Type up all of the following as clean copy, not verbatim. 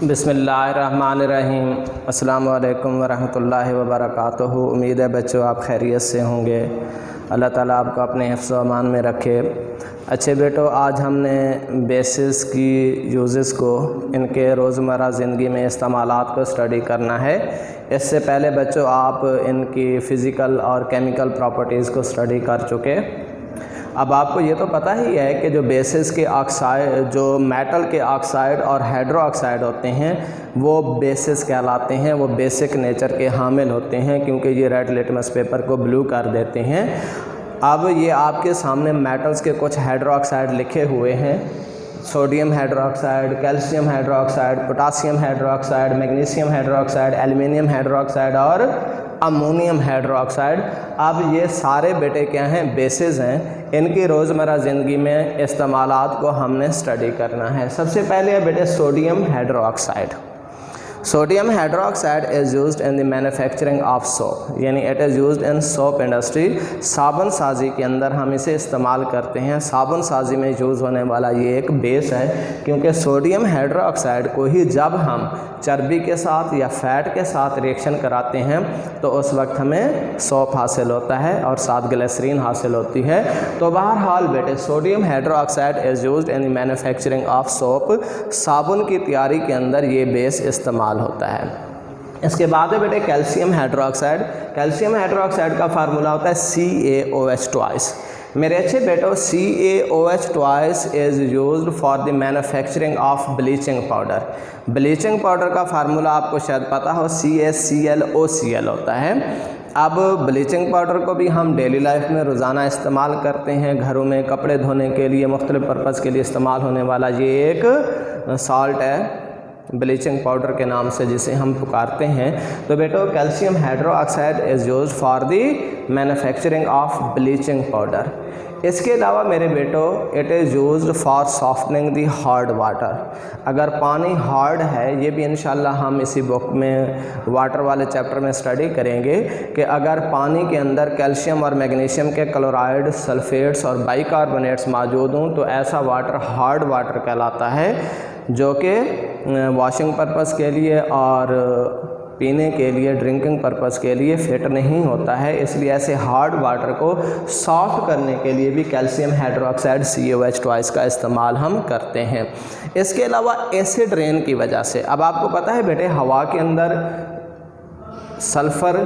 बिस्मिल्लाहिर्रहमानिर्रहीम। अस्सलाम वालेकुम वरहमतुल्लाहि वबरकातुहू। उम्मीद है बच्चों आप खैरियत से होंगे। अल्लाह ताला आपको अपने हिफ्ज़ व अमान में रखे। अच्छे बेटो, आज हमने बेसिस की यूज़ेस को इनके रोज़मर्रा ज़िंदगी में इस्तेमालात को स्टडी करना है। इससे पहले बच्चों आप इनकी फ़िज़िकल और केमिकल प्रॉपर्टीज़ को स्टडी कर चुके। अब आपको ये तो पता ही है कि जो बेसिस के ऑक्साइड, जो मेटल के ऑक्साइड और हाइड्रो ऑक्साइड होते हैं वो बेसिस कहलाते हैं। वो बेसिक नेचर के हामिल होते हैं क्योंकि ये रेड लिटमस पेपर को ब्लू कर देते हैं। अब ये आपके सामने मेटल्स के कुछ हाइड्रो ऑक्साइड लिखे हुए हैं। Sodium hydroxide, calcium hydroxide, potassium hydroxide, magnesium hydroxide, aluminium hydroxide और अमोनियम हाइड्रोक्साइड। अब ये सारे बेटे क्या हैं? बेसिस हैं। इनकी रोज़मर्रा ज़िंदगी में इस्तेमालात को हमने स्टडी करना है। सबसे पहले है बेटे sodium hydroxide. Sodium hydroxide is used in the manufacturing of soap, यानी it is used in soap industry. साबुन साजी के अंदर हम इसे इस्तेमाल करते हैं। साबुन साजी में यूज़ होने वाला ये एक बेस है क्योंकि सोडियम हाइड्रोक्साइड को ही जब हम चर्बी के साथ या फैट के साथ रिएक्शन कराते हैं तो उस वक्त हमें सोप हासिल होता है और साथ ग्लिसरीन हासिल होती है। तो बहरहाल बेटे sodium hydroxide is used in the manufacturing of soap. साबुन की तैयारी के अंदर ये बेस इस्तेमाल होता है। इसके बाद है बेटे कैल्शियम हाइड्रोक्साइड। कैल्शियम हाइड्रोक्साइड का फार्मूला होता है CaOH2। मेरे अच्छे बेटो, CaOH2 is used for the manufacturing of bleaching powder. Bleaching powder का फार्मूला आपको शायद पता हो, CaClOCl होता है। अब ब्लीचिंग पाउडर को भी हम डेली लाइफ में रोज़ाना इस्तेमाल करते हैं। घरों में कपड़े धोने के लिए, मुख्तलिफ़ पर्पज़ के लिए इस्तेमाल होने वाला ये एक सॉल्ट है, ब्लीचिंग पाउडर के नाम से जिसे हम पुकारते हैं। तो बेटो calcium hydroxide is used for the manufacturing of bleaching powder. इसके अलावा मेरे बेटो it is used for softening the hard water. अगर पानी हार्ड है, ये भी इंशाल्लाह हम इसी बुक में वाटर वाले चैप्टर में स्टडी करेंगे कि अगर पानी के अंदर कैल्शियम और मैग्नीशियम के क्लोराइड, सल्फेट्स और बाइकार्बोनेट्स मौजूद हों तो ऐसा वाटर हार्ड वाटर कहलाता है, जो कि वॉशिंग पर्पज़ के लिए और पीने के लिए, ड्रिंकिंग पर्पज़ के लिए फिट नहीं होता है। इसलिए ऐसे हार्ड वाटर को सॉफ्ट करने के लिए भी कैल्शियम हाइड्रोक्साइड CaOH2 का इस्तेमाल हम करते हैं। इसके अलावा एसिड रेन की वजह से, अब आपको पता है बेटे हवा के अंदर सल्फ़र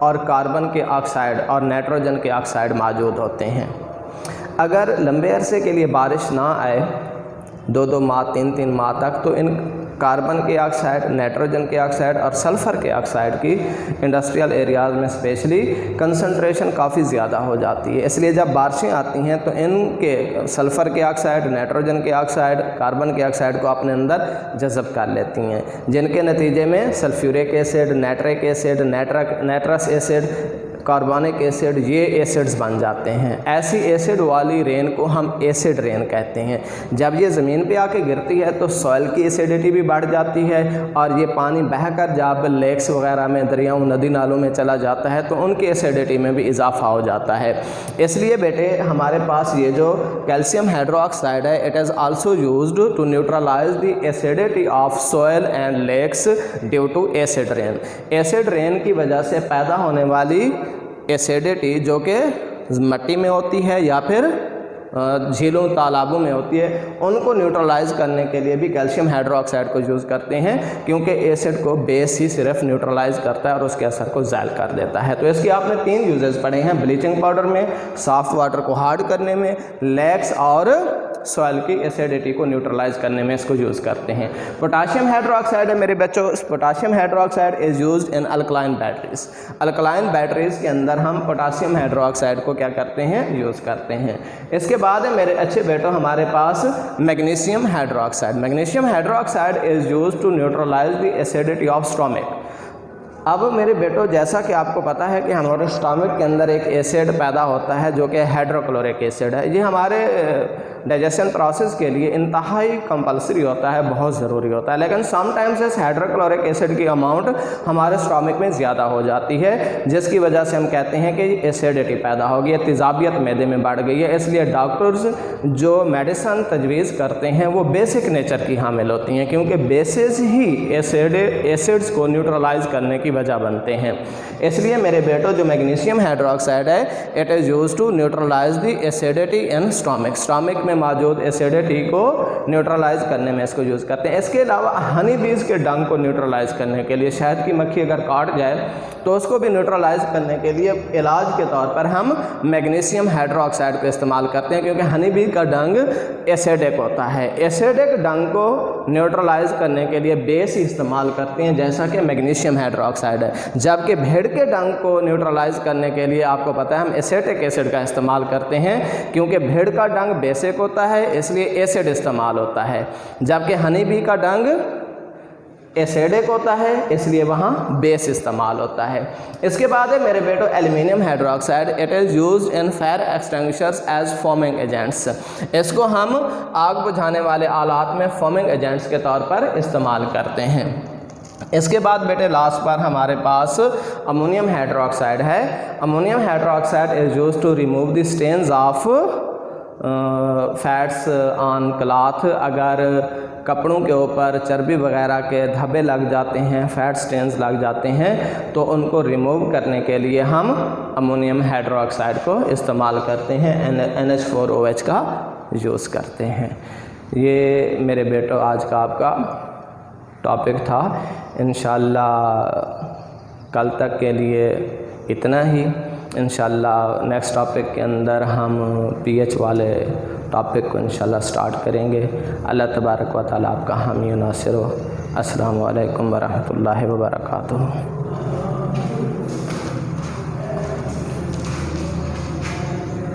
और कार्बन के ऑक्साइड और नाइट्रोजन के ऑक्साइड मौजूद होते हैं। अगर लंबे अरसे के लिए बारिश ना आए, 2-2 माह, 3-3 माह तक, तो इन कार्बन के ऑक्साइड, नाइट्रोजन के ऑक्साइड और सल्फ़र के ऑक्साइड की इंडस्ट्रियल एरियाज़ में स्पेशली कंसंट्रेशन काफ़ी ज़्यादा हो जाती है। इसलिए जब बारिशें आती हैं तो इनके सल्फ़र के ऑक्साइड, नाइट्रोजन के ऑक्साइड, कार्बन के ऑक्साइड को अपने अंदर जज़ब कर लेती हैं, जिनके नतीजे में sulphuric acid, nitric acid, nitrous acid, कार्बनिक एसिड, ये एसिड्स बन जाते हैं। ऐसी एसिड वाली रेन को हम एसिड रेन कहते हैं। जब ये ज़मीन पे आके गिरती है तो सॉइल की एसिडिटी भी बढ़ जाती है और ये पानी बहकर जब लेक्स वगैरह में, दरियाओं, नदी नालों में चला जाता है तो उनकी एसिडिटी में भी इजाफा हो जाता है। इसलिए बेटे हमारे पास ये जो कैल्शियम हाइड्रोक्साइड है, it is also used to neutralise the acidity of soil and lakes due to acid rain. Acid rain की वजह से पैदा होने वाली एसिडिटी जो कि मिट्टी में होती है या फिर झीलों, तालाबों में होती है, उनको न्यूट्रलाइज करने के लिए भी कैल्शियम हाइड्रोक्साइड को यूज़ करते हैं क्योंकि एसिड को बेस ही सिर्फ न्यूट्रलाइज करता है और उसके असर को ज़ायल कर देता है। तो इसके आपने 3 यूजेस पढ़े हैं, ब्लीचिंग पाउडर में, सॉफ्ट वाटर को हार्ड करने में, लेक्स और सॉइल की एसिडिटी को न्यूट्रलाइज करने में इसको यूज़ करते हैं। पोटाशियम हाइड्रोक्साइड है मेरे बच्चों। Potassium hydroxide is used in alkaline batteries. Alkaline batteries के अंदर हम पोटाशियम हाइड्रोक्साइड को क्या करते हैं? यूज़ करते हैं। इसके बाद है मेरे अच्छे बेटो हमारे पास magnesium hydroxide. Magnesium hydroxide is used to neutralise the acidity of stomach. अब मेरे बेटो जैसा कि आपको पता है कि हमारे स्टमक के अंदर एक एसिड पैदा होता है जो कि हाइड्रोक्लोरिक एसिड है। ये हमारे डाइजेशन प्रोसेस के लिए इंतहाई कंपलसरी होता है, बहुत ज़रूरी होता है। लेकिन समटाइम्स इस हाइड्रोक्लोरिक एसिड की अमाउंट हमारे स्टोमक में ज़्यादा हो जाती है, जिसकी वजह से हम कहते हैं कि एसिडिटी पैदा हो गई है, तेज़ाबियत मैदे में बढ़ गई है। इसलिए डॉक्टर्स जो मेडिसन तजवीज़ करते हैं वो बेसिक नेचर की हामिल होती हैं, क्योंकि बेसिस ही एसिड्स को न्यूट्रलाइज करने की वजह बनते हैं। इसलिए मेरे बेटो जो मैग्नीशियम हाइड्रोक्साइड है, it is use to neutralise the acidity in stomach. Stomach में मौजूद एसिडिटी को न्यूट्रलाइज करने में इसको यूज़ करते हैं। इसके अलावा हनी बीज के डंग को न्यूट्रलाइज करने के लिए, शहद की मक्खी अगर काट जाए तो उसको भी न्यूट्रलाइज करने के लिए इलाज के तौर पर हम मैग्नीशियम हाइड्रोक्साइड का इस्तेमाल करते हैं, क्योंकि हनी बी का डंग एसिडिक होता है। एसिडिक डंग को न्यूट्रलाइज करने के लिए बेस ही इस्तेमाल करते हैं, जैसा कि मैग्नीशियम हाइड्रोक्साइड है। जबकि भेड़ के डंग को न्यूट्रलाइज करने के लिए आपको पता है हम एसिटिक एसिड का इस्तेमाल करते हैं, क्योंकि भेड़ का डंग बेसिक होता है, इसलिए एसिड इस्तेमाल होता है। जबकि हनी बी का डंग एसिडिक होता है, इसलिए वहाँ बेस इस्तेमाल होता है। इसके बाद है मेरे बेटो aluminium hydroxide. It is use in fire extinguishers as foaming agents. इसको हम आग बुझाने वाले आलात में फोमिंग एजेंट्स के तौर पर इस्तेमाल करते हैं। इसके बाद बेटे लास्ट पर हमारे पास अमोनियम हाइड्रोक्साइड है। Ammonium hydroxide is use to remove the stains of fats on cloth. अगर कपड़ों के ऊपर चर्बी वगैरह के धब्बे लग जाते हैं, फैट स्टेन्स लग जाते हैं, तो उनको रिमूव करने के लिए हम अमोनियम हाइड्रोक्साइड को इस्तेमाल करते हैं, NH4OH का यूज़ करते हैं। ये मेरे बेटो आज का आपका टॉपिक था। इंशाल्लाह कल तक के लिए इतना ही। इंशाल्लाह नेक्स्ट टॉपिक के अंदर हम pH वाले टॉपिक को इंशाल्लाह स्टार्ट करेंगे। अल्लाह तबारक व तआला आपका हामी नासिर हो। अस्सलामु अलैकुम व रहमतुल्लाहि व बरकातुहू।